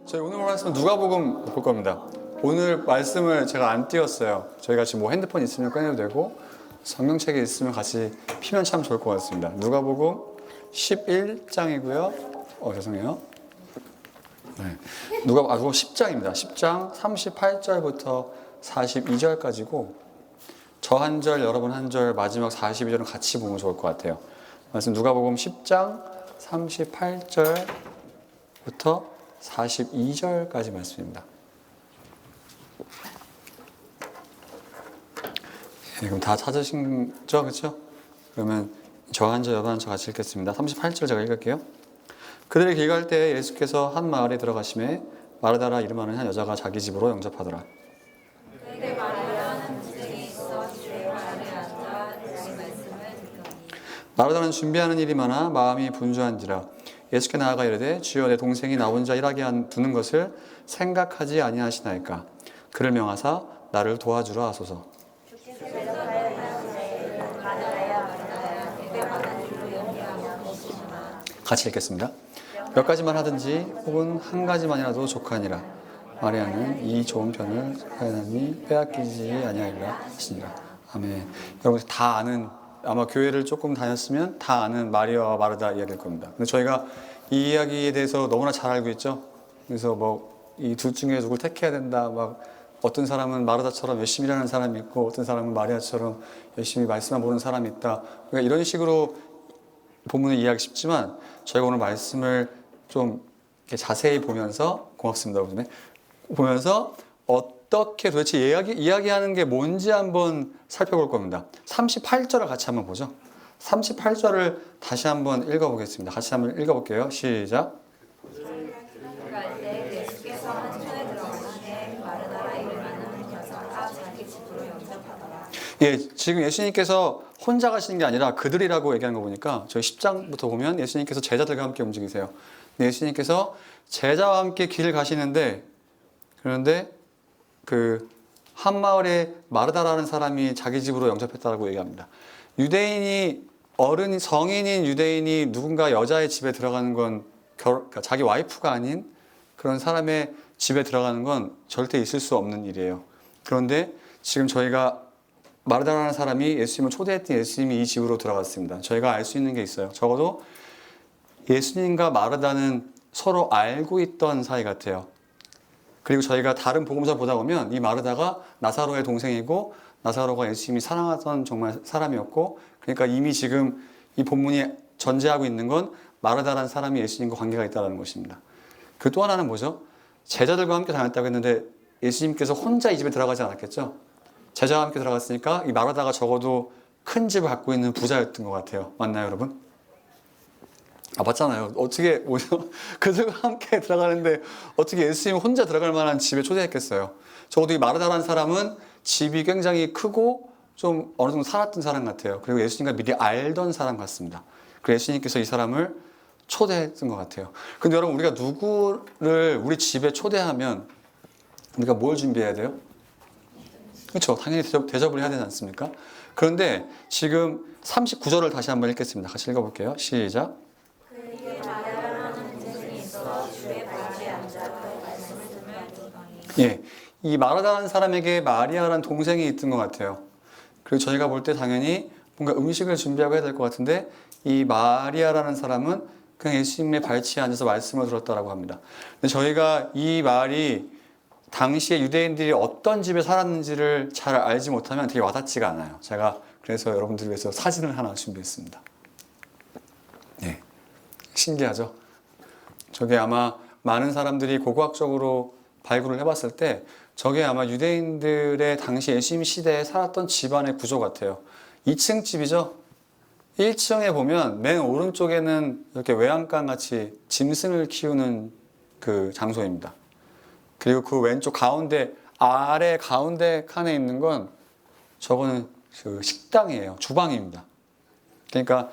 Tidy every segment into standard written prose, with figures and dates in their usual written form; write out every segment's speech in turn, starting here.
저희 오늘 말씀은 누가복음 볼 겁니다. 오늘 말씀을 제가 안 띄웠어요. 저희가 지금 뭐 핸드폰 있으면 꺼내도 되고 성경책에 있으면 같이 피면 참 좋을 것 같습니다. 누가복음 11장이고요. 죄송해요. 네. 누가복음 10장입니다. 10장 38절부터 42절까지고 저 한 절, 여러분 한 절, 마지막 42절은 같이 보면 좋을 것 같아요. 말씀 누가복음 10장 38절부터 42절까지 말씀입니다. 네, 그럼 다 찾으신 죠? 그렇죠? 그러면 저 한 절, 여러분 한 절 같이 읽겠습니다. 38절 제가 읽을게요. 그들이 길 갈 때 예수께서 한 마을에 들어가심에 마르다라 이름하는 한 여자가 자기 집으로 영접하더라. 마르다는 준비하는 일이 많아 마음이 분주한지라 예수께 나아가 이르되 주여 내 동생이 나 혼자 일하게 두는 것을 생각하지 아니하시나이까. 그를 명하사 나를 도와주라 하소서. 같이 읽겠습니다. 몇 가지만 하든지 혹은 한 가지만이라도 족하니라. 마리아는 이 좋은 편을 하나님이 빼앗기지 아니하리라 하시니라. 아멘. 여러분 다 아는, 아마 교회를 조금 다녔으면 다 아는 마리아와 마르다 이야기일 겁니다. 근데 저희가 이 이야기에 대해서 너무나 잘 알고 있죠. 그래서 뭐 이 둘 중에 누굴 택해야 된다. 막 어떤 사람은 마르다처럼 열심히 일하는 사람이 있고 어떤 사람은 마리아처럼 열심히 말씀만 보는 사람이 있다. 그러니까 이런 식으로 본문을 이해하기 쉽지만 저희가 오늘 말씀을 좀 이렇게 자세히 보면서 고맙습니다, 여러분. 보면서 어떻게 도대체 이야기하는 게 뭔지 한번 살펴볼 겁니다. 38절을 같이 한번 보죠. 38절을 다시 한번 읽어보겠습니다. 같이 한번 읽어볼게요. 시작. 예, 지금 예수님께서 혼자 가시는 게 아니라 그들이라고 얘기하는 거 보니까 저희 10장부터 보면 예수님께서 제자들과 함께 움직이세요. 예수님께서 제자와 함께 길을 가시는데 그런데 그 한 마을에 마르다라는 사람이 자기 집으로 영접했다고 얘기합니다. 유대인이 성인인 유대인이 누군가 여자의 집에 들어가는 건 그러니까 자기 와이프가 아닌 그런 사람의 집에 들어가는 건 절대 있을 수 없는 일이에요. 그런데 지금 저희가 마르다라는 사람이 예수님을 초대했던 예수님이 이 집으로 들어갔습니다. 저희가 알 수 있는 게 있어요. 적어도 예수님과 마르다는 서로 알고 있던 사이 같아요. 그리고 저희가 다른 복음서 보다 보면 이 마르다가 나사로의 동생이고 나사로가 예수님이 사랑하던 정말 사람이었고 그러니까 이미 지금 이 본문이 전제하고 있는 건 마르다라는 사람이 예수님과 관계가 있다는 것입니다. 그 또 하나는 뭐죠? 제자들과 함께 다녔다고 했는데 예수님께서 혼자 이 집에 들어가지 않았겠죠? 제자와 함께 들어갔으니까 이 마르다가 적어도 큰 집을 갖고 있는 부자였던 것 같아요. 맞나요, 여러분? 맞잖아요. 어떻게 뭐죠? 그들과 함께 들어가는데 어떻게 예수님 혼자 들어갈 만한 집에 초대했겠어요? 적어도 이 마르다라는 사람은 집이 굉장히 크고 좀 어느 정도 살았던 사람 같아요. 그리고 예수님과 미리 알던 사람 같습니다. 그래서 예수님께서 이 사람을 초대했던 것 같아요. 근데 여러분 우리가 누구를 우리 집에 초대하면 우리가 뭘 준비해야 돼요? 그렇죠. 당연히 대접을 해야 되지 않습니까? 그런데 지금 39절을 다시 한번 읽겠습니다. 같이 읽어볼게요. 시작. 예, 이 마르다라는 사람에게 마리아라는 동생이 있던 것 같아요. 그리고 저희가 볼 때 당연히 뭔가 음식을 준비하고 해야 될 것 같은데 이 마리아라는 사람은 그냥 예수님의 발치에 앉아서 말씀을 들었다라고 합니다. 근데 저희가 이 말이 당시에 유대인들이 어떤 집에 살았는지를 잘 알지 못하면 되게 와닿지가 않아요. 제가 그래서 여러분들을 위해서 사진을 하나 준비했습니다. 네, 신기하죠? 저게 아마 많은 사람들이 고고학적으로 발굴을 해봤을 때 저게 아마 유대인들의 당시 예수님 시대에 살았던 집안의 구조 같아요. 2층 집이죠? 1층에 보면 맨 오른쪽에는 이렇게 외양간 같이 짐승을 키우는 그 장소입니다. 그리고 그 왼쪽 가운데 아래 가운데 칸에 있는 건 저거는 그 식당이에요. 주방입니다. 그러니까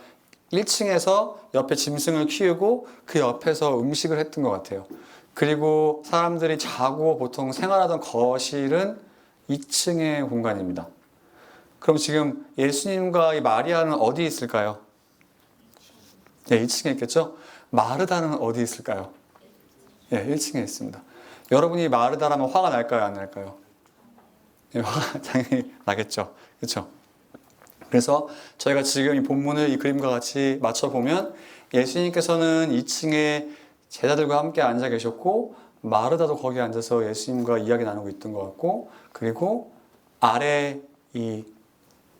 1층에서 옆에 짐승을 키우고 그 옆에서 음식을 했던 것 같아요. 그리고 사람들이 자고 보통 생활하던 거실은 2층의 공간입니다. 그럼 지금 예수님과 이 마리아는 어디 있을까요? 네, 2층에 있겠죠? 마르다는 어디 있을까요? 예, 1층에 있습니다. 여러분이 마르다라면 화가 날까요, 안 날까요? 예, 화가 당연히 나겠죠. 그렇죠? 그래서 저희가 지금 이 본문을 이 그림과 같이 맞춰보면 예수님께서는 2층에 제자들과 함께 앉아 계셨고 마르다도 거기에 앉아서 예수님과 이야기 나누고 있던 것 같고, 그리고 아래 이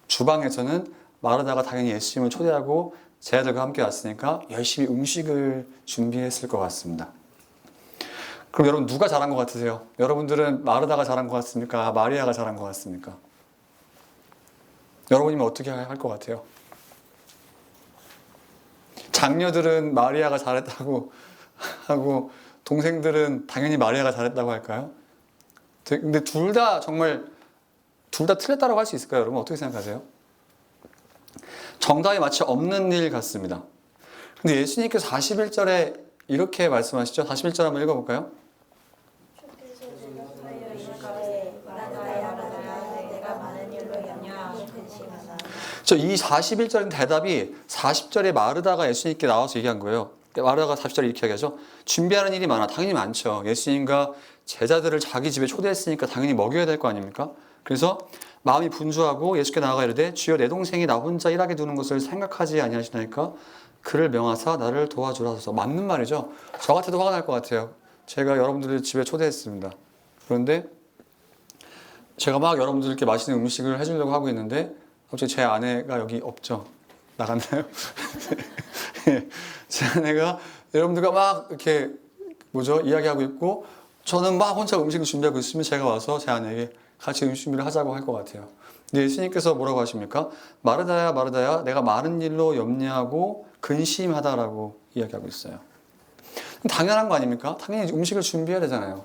주방에서는 마르다가 당연히 예수님을 초대하고 제자들과 함께 왔으니까 열심히 음식을 준비했을 것 같습니다. 그럼 여러분 누가 잘한 것 같으세요? 여러분들은 마르다가 잘한 것 같습니까? 마리아가 잘한 것 같습니까? 여러분이면 어떻게 할 것 같아요? 장녀들은 마리아가 잘했다고 하고 동생들은 당연히 마리아가 잘했다고 할까요? 근데 둘 다 정말 둘 다 틀렸다고 할 수 있을까요? 여러분 어떻게 생각하세요? 정답이 마치 없는 일 같습니다. 근데 예수님께서 41절에 이렇게 말씀하시죠. 41절 한번 읽어볼까요? 이 41절인 대답이 40절에 마르다가 예수님께 나와서 얘기한 거예요. 마르다가 40절에 이렇게 얘기하죠. 준비하는 일이 많아. 당연히 많죠. 예수님과 제자들을 자기 집에 초대했으니까 당연히 먹여야 될 거 아닙니까? 그래서 마음이 분주하고 예수께 나아가 이르되 주여 내 동생이 나 혼자 일하게 두는 것을 생각하지 아니하시나이까 그를 명하사 나를 도와주라 하소서. 맞는 말이죠. 저 같아도 화가 날 것 같아요. 제가 여러분들을 집에 초대했습니다. 그런데 제가 막 여러분들께 맛있는 음식을 해주려고 하고 있는데 갑자기 제 아내가 여기 없죠. 나갔나요? 제 아내가 여러분들과 막 이렇게 이야기하고 있고 저는 막 혼자 음식을 준비하고 있으면 제가 와서 제 아내에게 같이 음식 준비를 하자고 할 것 같아요. 근데 예수님께서 뭐라고 하십니까? 마르다야 마르다야 내가 많은 일로 염려하고 근심하다라고 이야기하고 있어요. 당연한 거 아닙니까? 당연히 음식을 준비해야 되잖아요.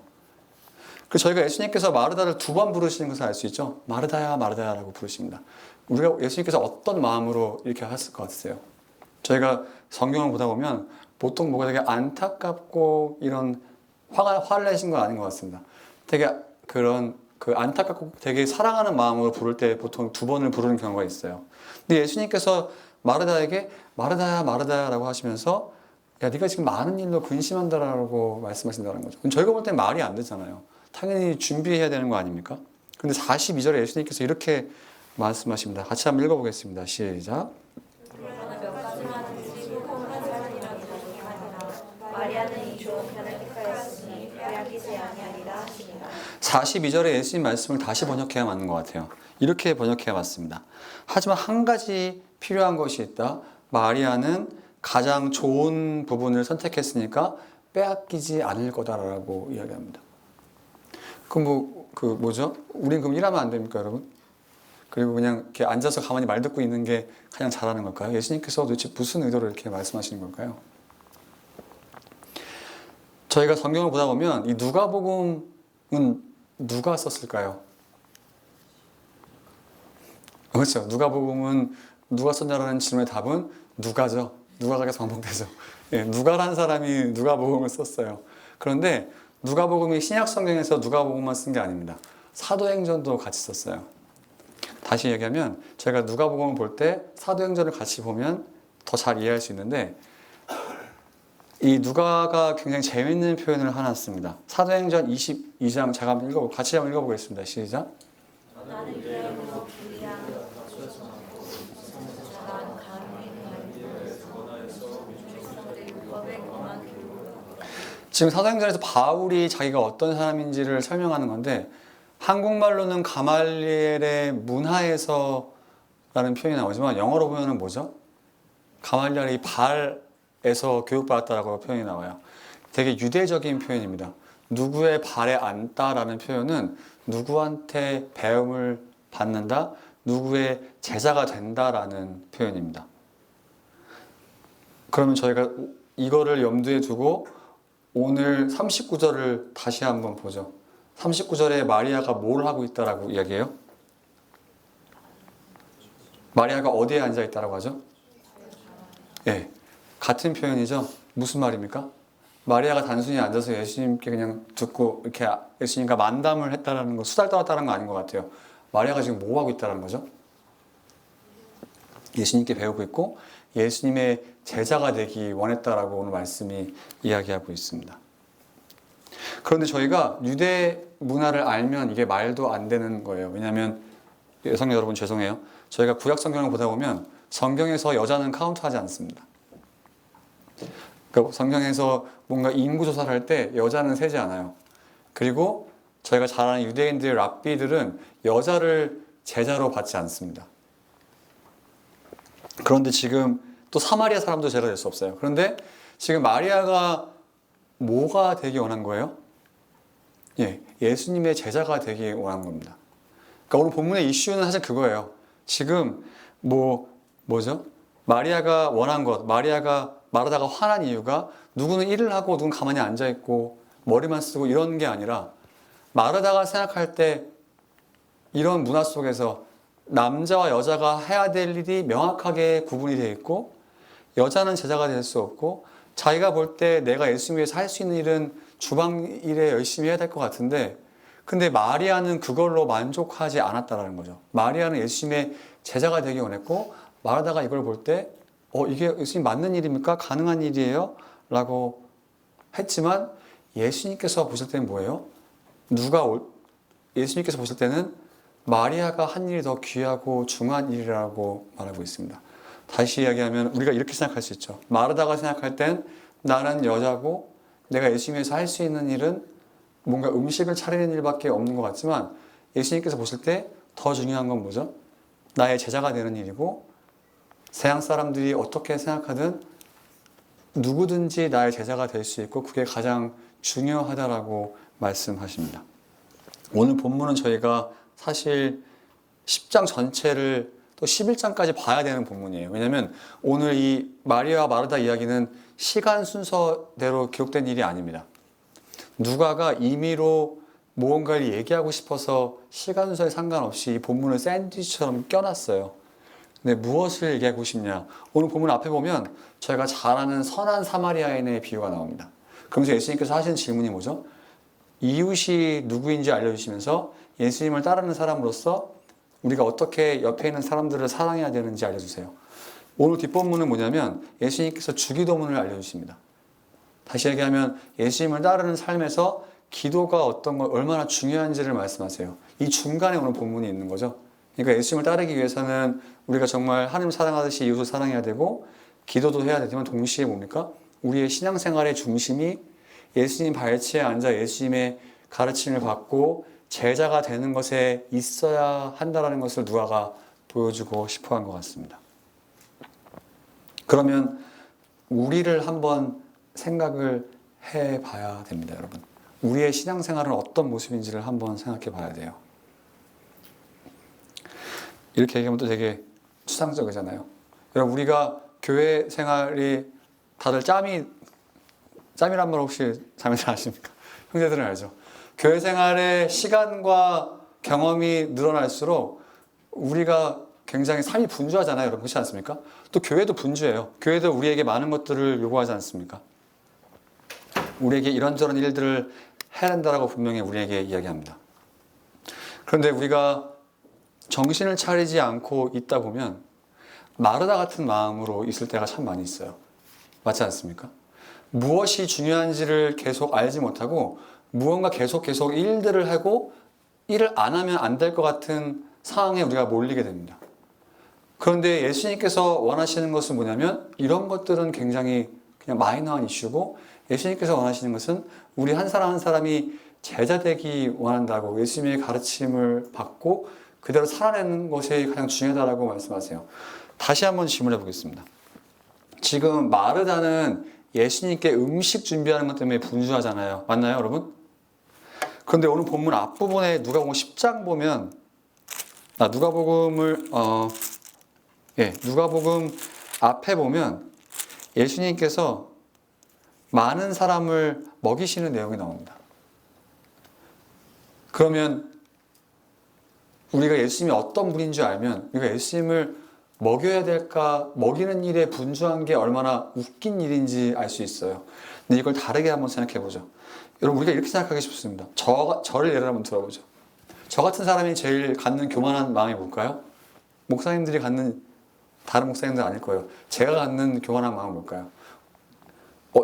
그 저희가 예수님께서 마르다를 2번 부르시는 것을 알 수 있죠. 마르다야 마르다야라고 부르십니다. 우리가 예수님께서 어떤 마음으로 이렇게 하셨을 것 같으세요? 저희가 성경을 보다 보면 보통 뭐가 되게 안타깝고 이런 화를 내신 건 아닌 것 같습니다. 되게 그런 안타깝고 되게 사랑하는 마음으로 부를 때 보통 2번을 부르는 경우가 있어요. 근데 예수님께서 마르다에게 마르다야 마르다야라고 하시면서 야 네가 지금 많은 일로 근심한다라고 말씀하신다는 거죠. 저희가 볼 땐 말이 안 되잖아요. 당연히 준비해야 되는 거 아닙니까? 근데 42절에 예수님께서 이렇게 말씀하십니다. 같이 한번 읽어보겠습니다. 시작. 마리아는 이 좋은 편을 택하였으니 빼앗기지 아니하리라 하시니라. 42절에 예수님 말씀을 다시 번역해야 맞는 것 같아요. 이렇게 번역해야 맞습니다. 하지만 한 가지 필요한 것이 있다. 마리아는 가장 좋은 부분을 선택했으니까 빼앗기지 않을 거다라고 이야기합니다. 그럼 우린 그럼 일하면 안 됩니까, 여러분? 그리고 그냥 이렇게 앉아서 가만히 말 듣고 있는 게 그냥 잘하는 걸까요? 예수님께서 도대체 무슨 의도로 이렇게 말씀하시는 걸까요? 저희가 성경을 보다 보면 이 누가복음은 누가 썼을까요? 그렇죠. 누가복음은 누가 썼냐라는 질문의 답은 누가죠. 누가가 계속 반복되죠. 예, 누가라는 사람이 누가복음을 썼어요. 그런데 누가복음이 신약 성경에서 누가복음만 쓴 게 아닙니다. 사도행전도 같이 썼어요. 다시 얘기하면 저희가 누가복음을 볼 때 사도행전을 같이 보면 더 잘 이해할 수 있는데 이 누가가 굉장히 재미있는 표현을 하나 씁니다. 사도행전 22장 같이 한번 읽어보겠습니다. 시작. 지금 사도행전에서 바울이 자기가 어떤 사람인지를 설명하는 건데 한국말로는 가말리엘의 문하에서 라는 표현이 나오지만 영어로 보면 뭐죠? 가말리엘이 발에서 교육받았다라고 표현이 나와요. 되게 유대적인 표현입니다. 누구의 발에 앉다라는 표현은 누구한테 배움을 받는다, 누구의 제자가 된다라는 표현입니다. 그러면 저희가 이거를 염두에 두고 오늘 39절을 다시 한번 보죠. 39절에 마리아가 뭘 하고 있다라고 이야기해요? 마리아가 어디에 앉아 있다라고 하죠? 네, 같은 표현이죠. 무슨 말입니까? 마리아가 단순히 앉아서 예수님께 그냥 듣고 이렇게 예수님과 만담을 했다라는 거, 수다를 떨었다는 거 아닌 것 같아요. 마리아가 지금 뭐 하고 있다는 거죠? 예수님께 배우고 있고 예수님의 제자가 되기 원했다라고 오늘 말씀이 이야기하고 있습니다. 그런데 저희가 유대 문화를 알면 이게 말도 안 되는 거예요. 왜냐하면 여성 여러분 죄송해요. 저희가 구약 성경을 보다 보면 성경에서 여자는 카운트하지 않습니다. 그러니까 성경에서 뭔가 인구 조사를 할 때 여자는 세지 않아요. 그리고 저희가 잘 아는 유대인들의 랍비들은 여자를 제자로 받지 않습니다. 그런데 지금 또 사마리아 사람도 제자 될 수 없어요. 그런데 지금 마리아가 뭐가 되기 원한 거예요? 예수님의 제자가 되기 원한 겁니다. 그러니까 오늘 본문의 이슈는 사실 그거예요. 지금 뭐죠? 마리아가 원한 것, 마리아가 마르다가 화난 이유가 누구는 일을 하고 누구는 가만히 앉아있고 머리만 쓰고 이런 게 아니라 마르다가 생각할 때 이런 문화 속에서 남자와 여자가 해야 될 일이 명확하게 구분이 되어 있고 여자는 제자가 될 수 없고 자기가 볼 때 내가 예수님 위해서 할 수 있는 일은 주방 일에 열심히 해야 될 것 같은데 근데 마리아는 그걸로 만족하지 않았다라는 거죠. 마리아는 예수님의 제자가 되기 원했고 마르다가 이걸 볼 때 이게 예수님 맞는 일입니까? 가능한 일이에요? 라고 했지만 예수님께서 보실 때는 뭐예요? 예수님께서 보실 때는 마리아가 한 일이 더 귀하고 중요한 일이라고 말하고 있습니다. 다시 이야기하면 우리가 이렇게 생각할 수 있죠. 마르다가 생각할 땐 나는 여자고 내가 예수님에서 할 수 있는 일은 뭔가 음식을 차리는 일밖에 없는 것 같지만 예수님께서 보실 때 더 중요한 건 뭐죠? 나의 제자가 되는 일이고 세상 사람들이 어떻게 생각하든 누구든지 나의 제자가 될 수 있고 그게 가장 중요하다라고 말씀하십니다. 오늘 본문은 저희가 사실 10장 전체를 또 11장까지 봐야 되는 본문이에요. 왜냐하면 오늘 이 마리아와 마르다 이야기는 시간 순서대로 기록된 일이 아닙니다. 누가가 임의로 무언가를 얘기하고 싶어서 시간 순서에 상관없이 이 본문을 샌드위치처럼 껴놨어요. 근데 무엇을 얘기하고 싶냐? 오늘 본문 앞에 보면 저희가 잘 아는 선한 사마리아인의 비유가 나옵니다. 그러면서 예수님께서 하시는 질문이 뭐죠? 이웃이 누구인지 알려주시면서 예수님을 따르는 사람으로서 우리가 어떻게 옆에 있는 사람들을 사랑해야 되는지 알려주세요. 오늘 뒷본문은 뭐냐면 예수님께서 주기도문을 알려주십니다. 다시 얘기하면 예수님을 따르는 삶에서 기도가 어떤 거 얼마나 중요한지를 말씀하세요. 이 중간에 오늘 본문이 있는 거죠. 그러니까 예수님을 따르기 위해서는 우리가 정말 하나님 사랑하듯이 이웃을 사랑해야 되고 기도도 해야 되지만 동시에 뭡니까? 우리의 신앙생활의 중심이 예수님 발치에 앉아 예수님의 가르침을 받고 제자가 되는 것에 있어야 한다는 것을 누가가 보여주고 싶어 한 것 같습니다. 그러면 우리를 한번 생각을 해봐야 됩니다, 여러분. 우리의 신앙생활은 어떤 모습인지를 한번 생각해 봐야 돼요. 이렇게 얘기하면 또 되게 추상적이잖아요. 여러분, 우리가 교회 생활이 다들 짬이란 말 혹시 자매들 아십니까? 형제들은 알죠. 교회 생활의 시간과 경험이 늘어날수록 우리가 굉장히 삶이 분주하잖아요. 여러분, 그렇지 않습니까? 또 교회도 분주해요. 교회도 우리에게 많은 것들을 요구하지 않습니까? 우리에게 이런저런 일들을 해야 된다라고 분명히 우리에게 이야기합니다. 그런데 우리가 정신을 차리지 않고 있다 보면 마르다 같은 마음으로 있을 때가 참 많이 있어요. 맞지 않습니까? 무엇이 중요한지를 계속 알지 못하고 무언가 계속 일들을 하고 일을 안 하면 안 될 것 같은 상황에 우리가 몰리게 됩니다. 그런데 예수님께서 원하시는 것은 뭐냐면 이런 것들은 굉장히 그냥 마이너한 이슈고 예수님께서 원하시는 것은 우리 한 사람 한 사람이 제자 되기 원한다고 예수님의 가르침을 받고 그대로 살아내는 것이 가장 중요하다고 말씀하세요. 다시 한번 질문해 보겠습니다. 지금 마르다는 예수님께 음식 준비하는 것 때문에 분주하잖아요. 맞나요, 여러분? 그런데 오늘 본문 앞부분에 누가복음 10장 보면 누가복음 앞에 보면 예수님께서 많은 사람을 먹이시는 내용이 나옵니다. 그러면 우리가 예수님이 어떤 분인 줄 알면 우리가 예수님을 먹여야 될까, 먹이는 일에 분주한 게 얼마나 웃긴 일인지 알 수 있어요. 근데 이걸 다르게 한번 생각해 보죠. 여러분, 우리가 이렇게 생각하기 쉽습니다. 저를 예를 한번 들어보죠. 저 같은 사람이 제일 갖는 교만한 마음이 뭘까요? 목사님들이 갖는, 다른 목사님들 아닐 거예요. 제가 갖는 교만한 마음은 뭘까요?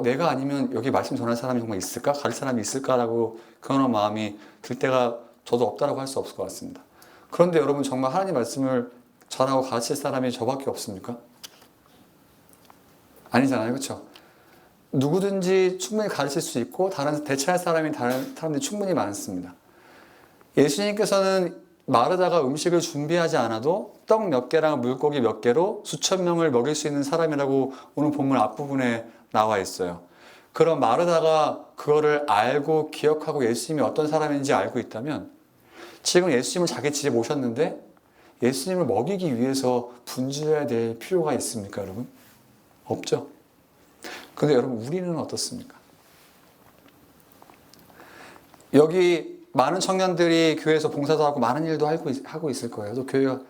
내가 아니면 여기 말씀 전할 사람이 정말 있을까? 가르칠 사람이 있을까라고 그런 마음이 들 때가 저도 없다라고 할 수 없을 것 같습니다. 그런데 여러분 정말 하나님 말씀을 전하고 가르칠 사람이 저밖에 없습니까? 아니잖아요. 그렇죠? 누구든지 충분히 가르칠 수 있고 다른 대체할 사람이 다른 사람들이 충분히 많습니다. 예수님께서는 마르다가 음식을 준비하지 않아도 떡 몇 개랑 물고기 몇 개로 수천 명을 먹일 수 있는 사람이라고 오늘 본문 앞부분에 나와 있어요. 그럼 마르다가 그거를 알고 기억하고 예수님이 어떤 사람인지 알고 있다면 지금 예수님을 자기 집에 모셨는데 예수님을 먹이기 위해서 분주해야 될 필요가 있습니까, 여러분? 없죠. 근데 여러분 우리는 어떻습니까? 여기 많은 청년들이 교회에서 봉사도 하고 많은 일도 하고 있을 거예요. 또 교회와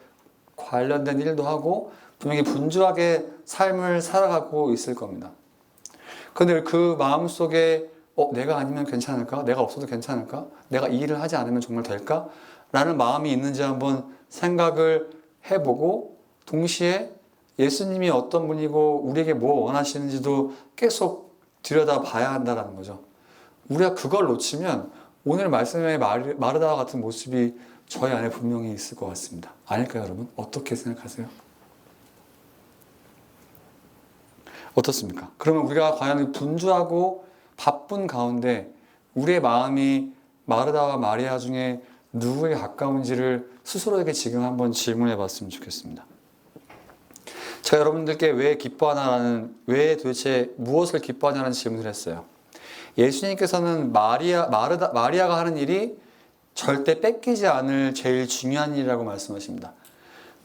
관련된 일도 하고 분명히 분주하게 삶을 살아가고 있을 겁니다. 근데 그 마음속에 내가 아니면 괜찮을까? 내가 없어도 괜찮을까? 내가 이 일을 하지 않으면 정말 될까? 라는 마음이 있는지 한번 생각을 해보고 동시에 예수님이 어떤 분이고 우리에게 뭐 원하시는지도 계속 들여다봐야 한다는 거죠. 우리가 그걸 놓치면 오늘 말씀의 마르다와 같은 모습이 저희 안에 분명히 있을 것 같습니다. 아닐까요, 여러분? 어떻게 생각하세요? 어떻습니까? 그러면 우리가 과연 분주하고 바쁜 가운데 우리의 마음이 마르다와 마리아 중에 누구에게 가까운지를 스스로에게 지금 한번 질문해 봤으면 좋겠습니다. 제가 여러분들께 왜 도대체 무엇을 기뻐하냐는 질문을 했어요. 예수님께서는 마리아가 하는 일이 절대 뺏기지 않을 제일 중요한 일이라고 말씀하십니다.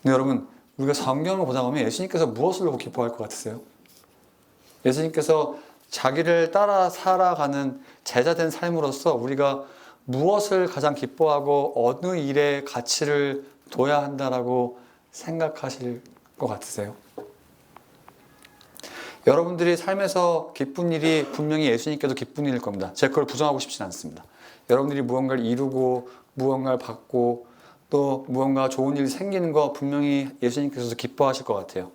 근데 여러분, 우리가 성경을 보다 보면 예수님께서 무엇을 보고 기뻐할 것 같으세요? 예수님께서 자기를 따라 살아가는 제자된 삶으로서 우리가 무엇을 가장 기뻐하고 어느 일에 가치를 둬야 한다라고 생각하실 것 같으세요? 여러분들이 삶에서 기쁜 일이 분명히 예수님께도 기쁜 일일 겁니다. 제가 그걸 부정하고 싶진 않습니다. 여러분들이 무언가를 이루고 무언가를 받고 또 무언가 좋은 일이 생기는 거 분명히 예수님께서도 기뻐하실 것 같아요.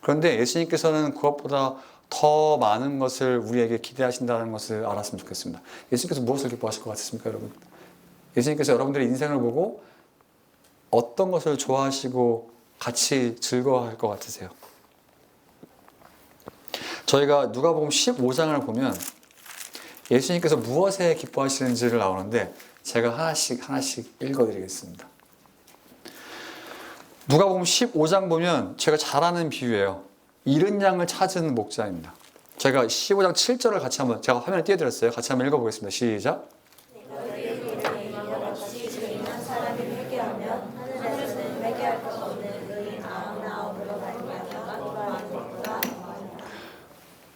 그런데 예수님께서는 그것보다 더 많은 것을 우리에게 기대하신다는 것을 알았으면 좋겠습니다. 예수님께서 무엇을 기뻐하실 것 같으십니까, 여러분? 예수님께서 여러분들의 인생을 보고 어떤 것을 좋아하시고 같이 즐거워할 것 같으세요? 저희가 누가복음 15장을 보면 예수님께서 무엇에 기뻐하시는지를 나오는데 제가 하나씩 읽어드리겠습니다. 누가복음 15장 보면 제가 잘 아는 비유예요. 잃은 양을 찾은 목자입니다. 제가 15장 7절을 같이 한번 제가 화면에 띄워드렸어요. 같이 한번 읽어보겠습니다. 시작.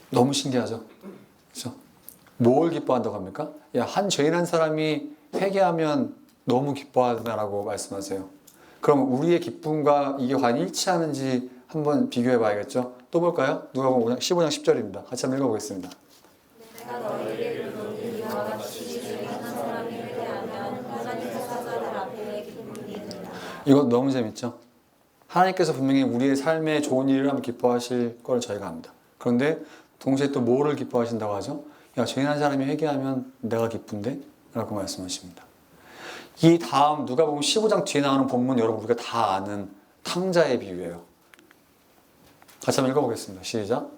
너무 신기하죠? 그렇죠? 뭘 기뻐한다고 합니까? 한 죄인한 사람이 회개하면 너무 기뻐한다라고 말씀하세요. 그럼 우리의 기쁨과 이게 과연 일치하는지 한번 비교해 봐야겠죠? 또 볼까요? 누가복음 15장 10절입니다. 같이 한번 읽어보겠습니다. 내가 너희에게 이르노니 이와 같이 죄인한 사람이 회개하면 하나님의 사자들 앞에 기쁨이 있느니라. 이거 너무 재밌죠? 하나님께서 분명히 우리의 삶에 좋은 일을 하면 기뻐하실 걸 저희가 압니다. 그런데 동시에 또 뭐를 기뻐하신다고 하죠? 죄인한 사람이 회개하면 내가 기쁜데? 라고 말씀하십니다. 이 다음 누가복음 15장 뒤에 나오는 본문 여러분 우리가 다 아는 탕자의 비유예요. 같이 한번 읽어보겠습니다. 시작.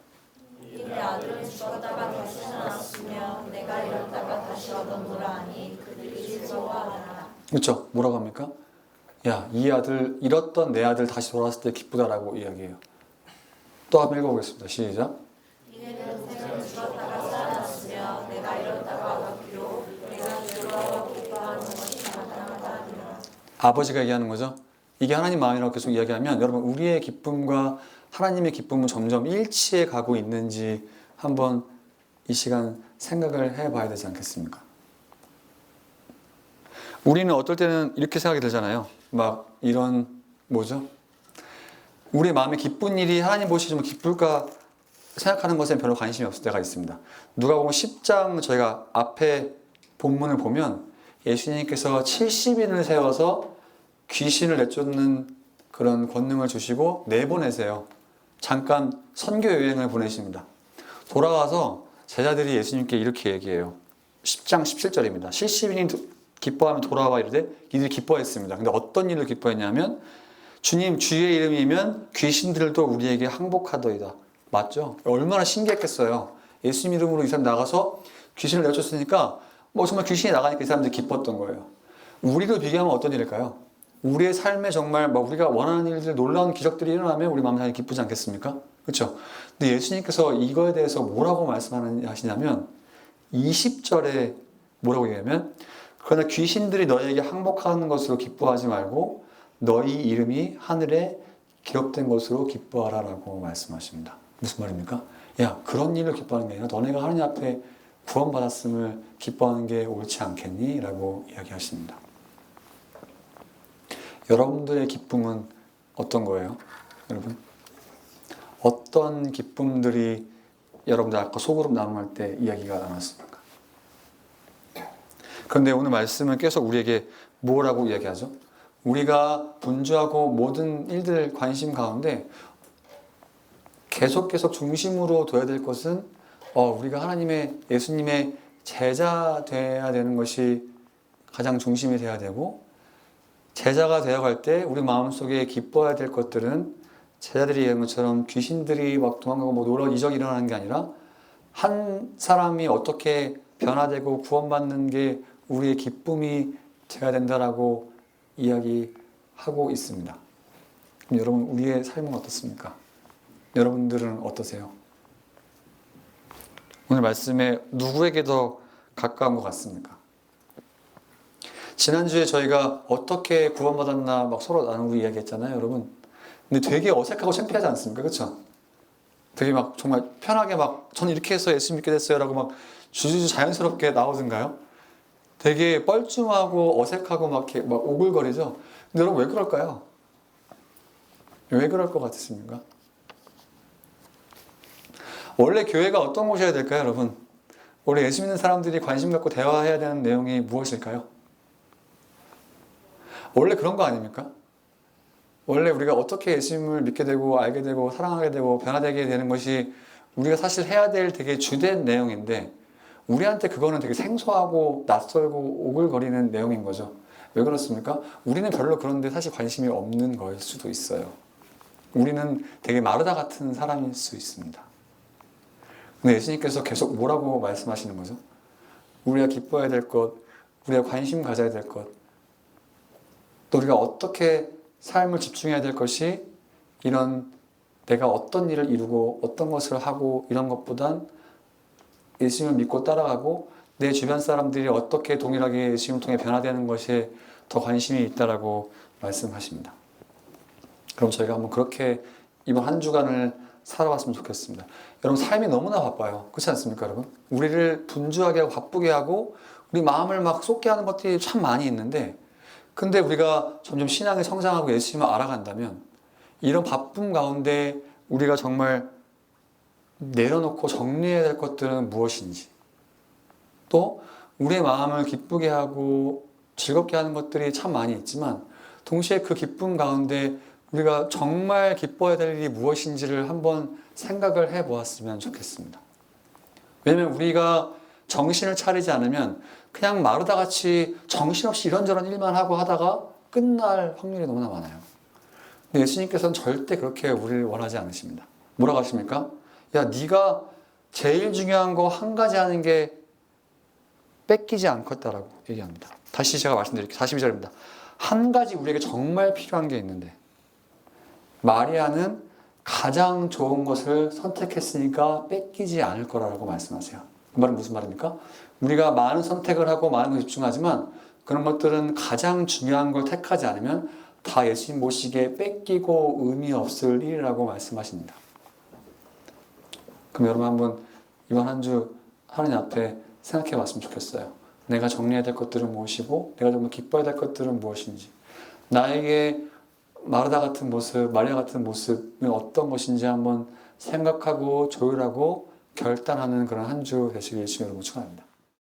내 아들은 죽었다가 다시 살았으며 내가 잃었다가 다시 얻었노라 하니 그들이 즐거워하더라. 그렇죠? 뭐라고 합니까? 이 아들 잃었던 내 아들 다시 돌아왔을 때 기쁘다라고 이야기해요. 또 한번 읽어보겠습니다. 시작. 이는 동생은 죽었다가 살아났으며 내가 잃었다가 얻었기로 내가 즐거워 기뻐하는 것이 마땅하다 하니라. 아버지가 얘기하는 거죠. 이게 하나님 마음이라고 계속 이야기하면 여러분 우리의 기쁨과 하나님의 기쁨은 점점 일치해 가고 있는지 한번 이 시간 생각을 해봐야 되지 않겠습니까? 우리는 어떨 때는 이렇게 생각이 들잖아요. 막 이런 우리 마음에 기쁜 일이 하나님 보시기 좀 기쁠까 생각하는 것에 별로 관심이 없을 때가 있습니다. 누가복음 10장 저희가 앞에 본문을 보면 예수님께서 70인을 세워서 귀신을 내쫓는 그런 권능을 주시고 내보내세요. 잠깐 선교 여행을 보내십니다. 돌아와서 제자들이 예수님께 이렇게 얘기해요. 10장 17절입니다. 70인이 기뻐하면 돌아와 이르되 이들이 기뻐했습니다. 근데 어떤 일로 기뻐했냐면 주님 주의 이름이면 귀신들도 우리에게 항복하더이다. 맞죠? 얼마나 신기했겠어요. 예수님 이름으로 이 사람 나가서 귀신을 내쫓으니까 뭐 정말 귀신이 나가니까 이 사람들이 기뻤던 거예요. 우리도 비교하면 어떤 일일까요? 우리의 삶에 정말 뭐 우리가 원하는 일들, 놀라운 기적들이 일어나면 우리 마음이 기쁘지 않겠습니까? 그렇죠? 근데 예수님께서 이거에 대해서 뭐라고 말씀하시냐면 20절에 뭐라고 얘기하면 그러나 귀신들이 너희에게 항복하는 것으로 기뻐하지 말고 너희 이름이 하늘에 기록된 것으로 기뻐하라라고 말씀하십니다. 무슨 말입니까? 야, 그런 일로 기뻐하는 게 아니라 너네가 하느님 앞에 구원받았음을 기뻐하는 게 옳지 않겠니? 라고 이야기하십니다. 여러분들의 기쁨은 어떤 거예요? 여러분? 어떤 기쁨들이 여러분들 아까 소그룹 나눔할 때 이야기가 나눴습니까? 그런데 오늘 말씀은 계속 우리에게 뭐라고 이야기하죠? 우리가 분주하고 모든 일들 관심 가운데 계속 중심으로 둬야 될 것은 우리가 하나님의 예수님의 제자 되어야 되는 것이 가장 중심이 되어야 되고 제자가 되어갈 때 우리 마음속에 기뻐해야 될 것들은 제자들이 얘기한 것처럼 귀신들이 막 도망가고 뭐 놀라운 이적이 일어나는 게 아니라 한 사람이 어떻게 변화되고 구원받는 게 우리의 기쁨이 되어야 된다라고 이야기하고 있습니다. 그럼 여러분 우리의 삶은 어떻습니까? 여러분들은 어떠세요? 오늘 말씀에 누구에게 더 가까운 것 같습니까? 지난주에 저희가 어떻게 구원받았나 막 서로 나누고 이야기했잖아요, 여러분. 근데 되게 어색하고 창피하지 않습니까? 그렇죠? 되게 막 정말 편하게 막 저는 이렇게 해서 예수 믿게 됐어요 라고 막 주주주 자연스럽게 나오던가요? 되게 뻘쭘하고 어색하고 막 이렇게 막 오글거리죠? 근데 여러분 왜 그럴까요? 왜 그럴 것 같으십니까? 원래 교회가 어떤 곳이어야 될까요, 여러분? 원래 예수 믿는 사람들이 관심 갖고 대화해야 되는 내용이 무엇일까요? 원래 그런 거 아닙니까? 원래 우리가 어떻게 예수님을 믿게 되고 알게 되고 사랑하게 되고 변화되게 되는 것이 우리가 사실 해야 될 되게 주된 내용인데 우리한테 그거는 되게 생소하고 낯설고 오글거리는 내용인 거죠. 왜 그렇습니까? 우리는 별로 그런데 사실 관심이 없는 거일 수도 있어요. 우리는 되게 마르다 같은 사람일 수 있습니다. 근데 예수님께서 계속 뭐라고 말씀하시는 거죠? 우리가 기뻐해야 될 것, 우리가 관심 가져야 될 것, 또 우리가 어떻게 삶을 집중해야 될 것이 이런 내가 어떤 일을 이루고 어떤 것을 하고 이런 것보단 예수님을 믿고 따라가고 내 주변 사람들이 어떻게 동일하게 예수님을 통해 변화되는 것에 더 관심이 있다라고 말씀하십니다. 그럼 저희가 한번 그렇게 이번 한 주간을 살아봤으면 좋겠습니다. 여러분 삶이 너무나 바빠요. 그렇지 않습니까, 여러분? 우리를 분주하게 하고 바쁘게 하고 우리 마음을 막 쏟게 하는 것들이 참 많이 있는데 근데 우리가 점점 신앙이 성장하고 예수님을 알아간다면 이런 바쁨 가운데 우리가 정말 내려놓고 정리해야 될 것들은 무엇인지 또 우리의 마음을 기쁘게 하고 즐겁게 하는 것들이 참 많이 있지만 동시에 그 기쁨 가운데 우리가 정말 기뻐해야 될 일이 무엇인지를 한번 생각을 해보았으면 좋겠습니다. 왜냐하면 우리가 정신을 차리지 않으면 그냥 마르다같이 정신없이 이런저런 일만 하고 하다가 끝날 확률이 너무나 많아요. 근데 예수님께서는 절대 그렇게 우리를 원하지 않으십니다. 뭐라고 하십니까? 야, 네가 제일 중요한 거 한 가지 하는 게 뺏기지 않겠다라고 얘기합니다. 다시 제가 말씀드릴게요. 42절입니다. 한 가지 우리에게 정말 필요한 게 있는데 마리아는 가장 좋은 것을 선택했으니까 뺏기지 않을 거라고 말씀하세요. 그 말은 무슨 말입니까? 우리가 많은 선택을 하고 많은 것에 집중하지만 그런 것들은 가장 중요한 걸 택하지 않으면 다 예수님 모시기에 뺏기고 의미 없을 일이라고 말씀하십니다. 그럼 여러분 한번 이번 한 주 하나님 앞에 생각해 봤으면 좋겠어요. 내가 정리해야 될 것들은 무엇이고 내가 정말 기뻐해야 될 것들은 무엇인지 나에게 마르다 같은 모습, 마리아 같은 모습은 어떤 것인지 한번 생각하고 조율하고 결단하는 그런 한 주 되시길 주님 여러분 축원합니다.